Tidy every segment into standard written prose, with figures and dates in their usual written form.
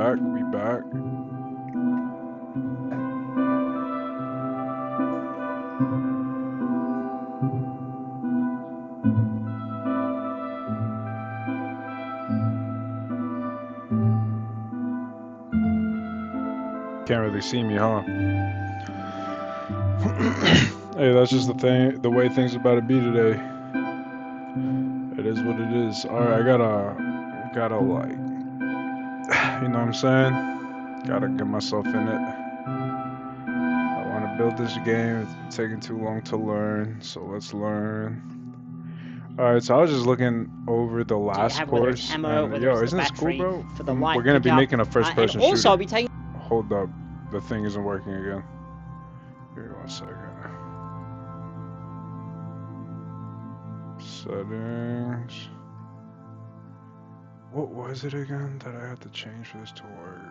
back. We back. Can't really see me, huh? Hey, that's just the way things about to be today. It is what it is. Alright, I gotta like, you know what I'm saying? Gotta get myself in it. I wanna build this game, it's taking too long to learn, so let's learn. Alright, so I was just looking over the last course, ammo, and yo, isn't this cool, bro? For the light We're gonna be pickup, making a first-person and also shooter. I'll be taking. Hold up, the thing isn't working again. Give me 1 second. Settings. What was it again that I had to change for this to work?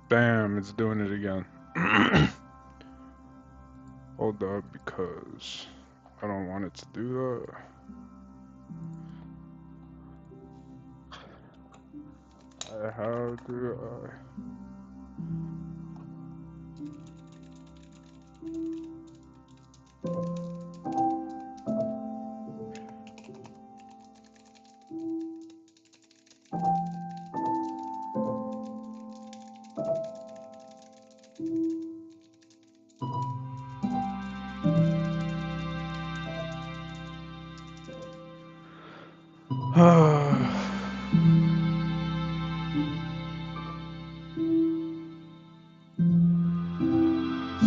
Bam, it's doing it again. Hold up, because I don't want it to do that. How do I?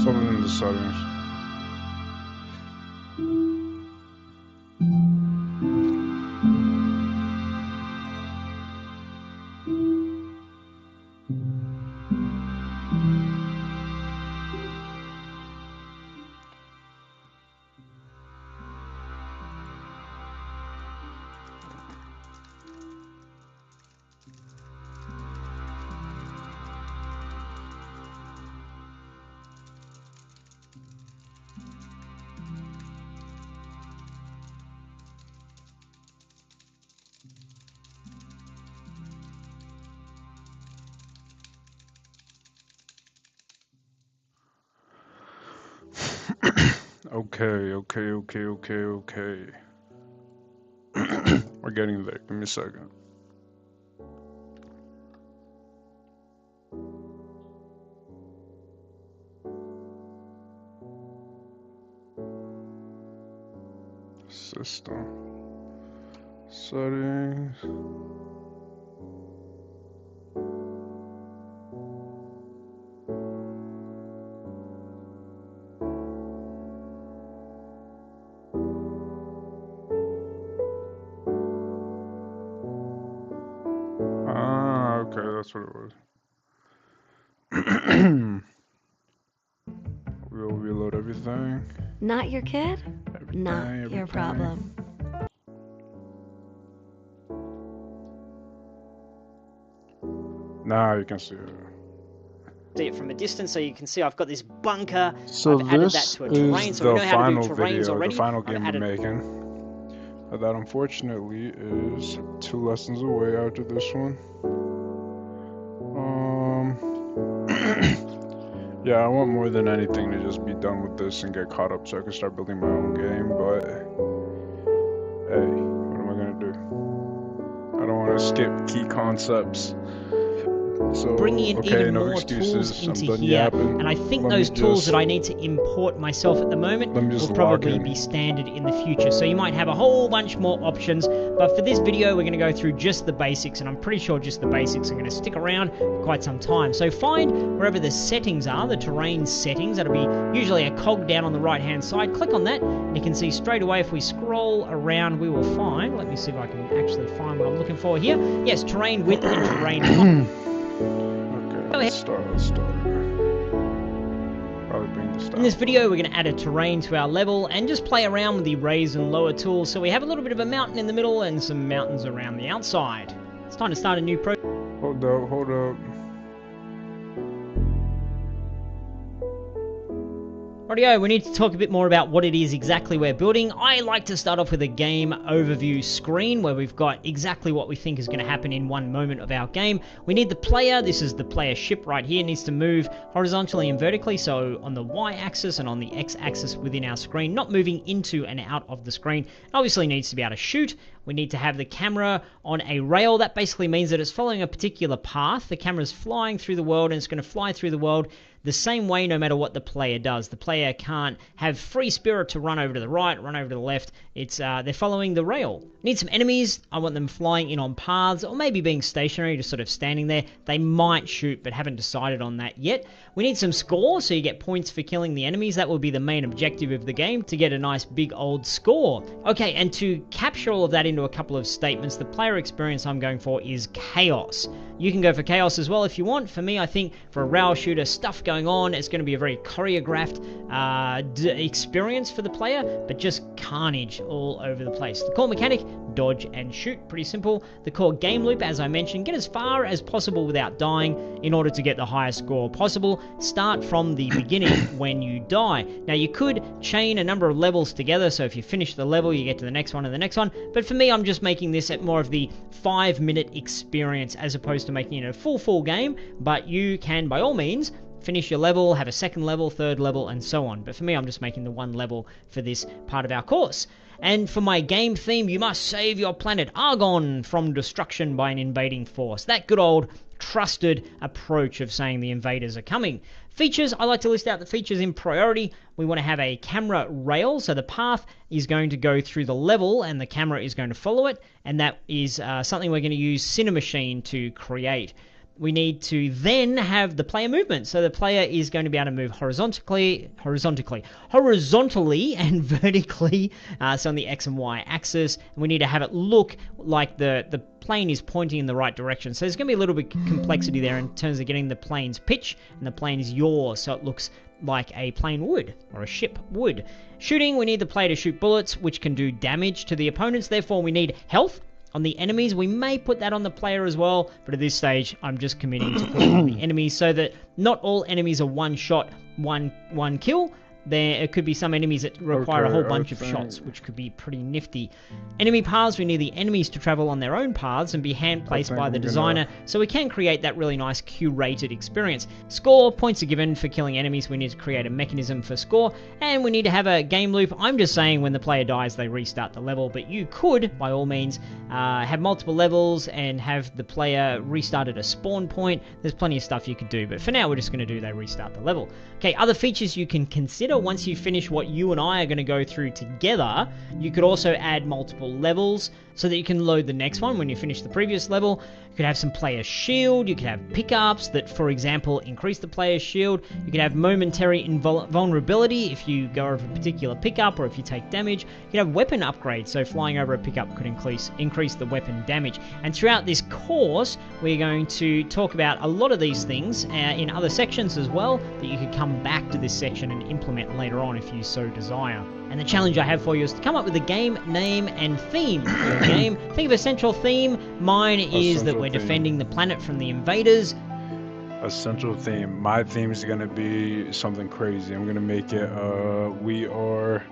Something in the settings. Okay. We're getting there. Give me a second. System settings. Okay, that's what it was. We'll reload everything. Not your kid? Not your problem. Now you can see it. See it from a distance, so you can see I've got this bunker. So I've added that to a terrain, so we know how to do terrains already. The final game we're making. That unfortunately is 2 lessons away after this one. Yeah, I want more than anything to just be done with this and get caught up so I can start building my own game, but hey, what am I gonna do? I don't want to skip key concepts. So, bringing in okay, even no more excuses. tools into I'm done here, yapping. and I think those tools that I need to import myself at the moment will probably be standard in the future. So you might have a whole bunch more options, but for this video we're going to go through just the basics, and I'm pretty sure just the basics are going to stick around for quite some time. So find wherever the settings are, the terrain settings, that'll be usually a cog down on the right hand side. Click on that and you can see straight away if we scroll around we will find, let me see if I can actually find what I'm looking for here. Yes, terrain width and terrain height. Okay, let's start. Probably bring this In this video, we're going to add a terrain to our level and just play around with the raise and lower tools so we have a little bit of a mountain in the middle and some mountains around the outside. It's time to start a new project. Hold up. Rightio, we need to talk a bit more about what it is exactly we're building. I like to start off with a game overview screen where we've got exactly what we think is going to happen in one moment of our game. We need the player. This is the player ship right here. It needs to move horizontally and vertically, so on the y-axis and on the x-axis within our screen, not moving into and out of the screen. It obviously needs to be able to shoot. We need to have the camera on a rail. That basically means that it's following a particular path. The camera's flying through the world, and it's going to fly through the world the same way no matter what the player does. The player can't have free spirit to run over to the right, run over to the left. It's they're following the rail. Need some enemies. I want them flying in on paths, or maybe being stationary, just sort of standing there. They might shoot, but haven't decided on that yet. We need some score, so you get points for killing the enemies. That will be the main objective of the game, to get a nice big old score. Okay, and to capture all of that into a couple of statements, the player experience I'm going for is chaos. You can go for chaos as well if you want. For me, I think for a rail shooter, stuff going on, it's going to be a very choreographed experience for the player, but just carnage all over the place. The core mechanic, dodge and shoot, pretty simple. The core game loop, as I mentioned, get as far as possible without dying in order to get the highest score possible. Start from the beginning when you die. Now, you could chain a number of levels together, so if you finish the level, you get to the next one and the next one, but for me, I'm just making this at more of the 5-minute experience as opposed to making it a full game, but you can, by all means, finish your level, have a second level, third level, and so on. But for me, I'm just making the one level for this part of our course. And for my game theme, you must save your planet Argon from destruction by an invading force. That good old trusted approach of saying the invaders are coming. Features, I like to list out the features in priority. We want to have a camera rail, so the path is going to go through the level and the camera is going to follow it, and that is something we're going to use Cinemachine to create. We need to then have the player movement. So the player is going to be able to move horizontally and vertically, so on the X and Y axis. And we need to have it look like the plane is pointing in the right direction. So there's going to be a little bit of complexity there in terms of getting the plane's pitch and the plane's yaw, so it looks like a plane would, or a ship would. Shooting, we need the player to shoot bullets, which can do damage to the opponents. Therefore, we need health on the enemies. We may put that on the player as well, but at this stage, I'm just committing to putting on the enemies so that not all enemies are one shot, one kill. It could be some enemies that require a whole bunch of shots, which could be pretty nifty. Enemy paths, we need the enemies to travel on their own paths and be hand-placed by the designer, so we can create that really nice curated experience. Score, points are given for killing enemies. We need to create a mechanism for score, and we need to have a game loop. I'm just saying when the player dies, they restart the level, but you could, by all means, have multiple levels and have the player restart at a spawn point. There's plenty of stuff you could do, but for now, we're just going to do they restart the level. Okay, other features you can consider once you finish what you and I are going to go through together. You could also add multiple levels so that you can load the next one when you finish the previous level. You could have some player shield. You could have pickups that, for example, increase the player's shield. You could have momentary invulnerability if you go over a particular pickup or if you take damage. You could have weapon upgrades, so flying over a pickup could increase the weapon damage. And throughout this course, we're going to talk about a lot of these things in other sections as well, that you could come back to this section and implement later on if you so desire. And the challenge I have for you is to come up with a game name and theme for your game. Think of a central theme. Mine is that we're defending the planet from the invaders. A central theme. My theme is going to be something crazy. I'm going to make it, we are...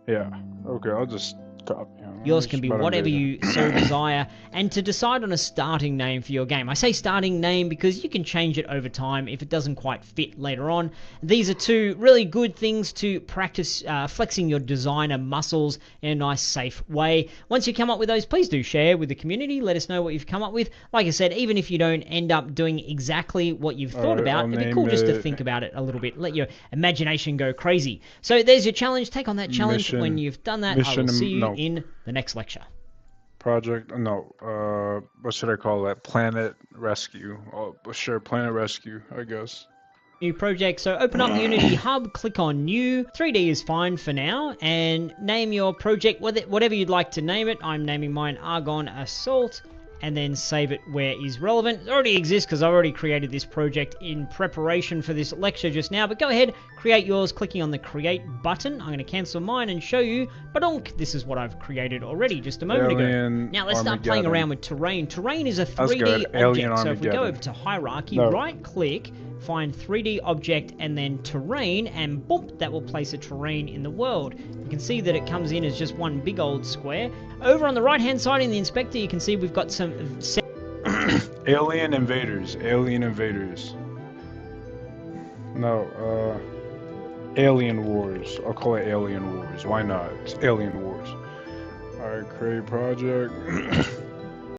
Yeah, okay, I'll just copy. Yours can be whatever you so desire, and to decide on a starting name for your game. I say starting name because you can change it over time if it doesn't quite fit later on. These are two really good things to practice flexing your designer muscles in a nice, safe way. Once you come up with those, please do share with the community. Let us know what you've come up with. Like I said, even if you don't end up doing exactly what you've thought about, it'd be cool just to think about it a little bit. Let your imagination go crazy. So there's your challenge. Take on that challenge. When you've done that, I will see you in the next lecture. Project, no, what should I call that? Planet Rescue. Oh, sure, Planet Rescue, I guess. New project, so open up Unity Hub, click on New. 3D is fine for now, and name your project whatever you'd like to name it. I'm naming mine Argon Assault, and then save it where is relevant. It already exists because I already created this project in preparation for this lecture just now, but go ahead, create yours, clicking on the create button. I'm going to cancel mine and show you, badonk, this is what I've created already just a moment ago. Now let's start playing around with terrain. Terrain is a 3D object, so if we go over to hierarchy, right click, find 3D object and then terrain, and boom, that will place a terrain in the world. You can see that it comes in as just one big old square. Over on the right hand side in the inspector, you can see we've got some alien invaders. No, Alien Wars. I'll call it Alien Wars. Why not? It's Alien Wars. Alright, create project.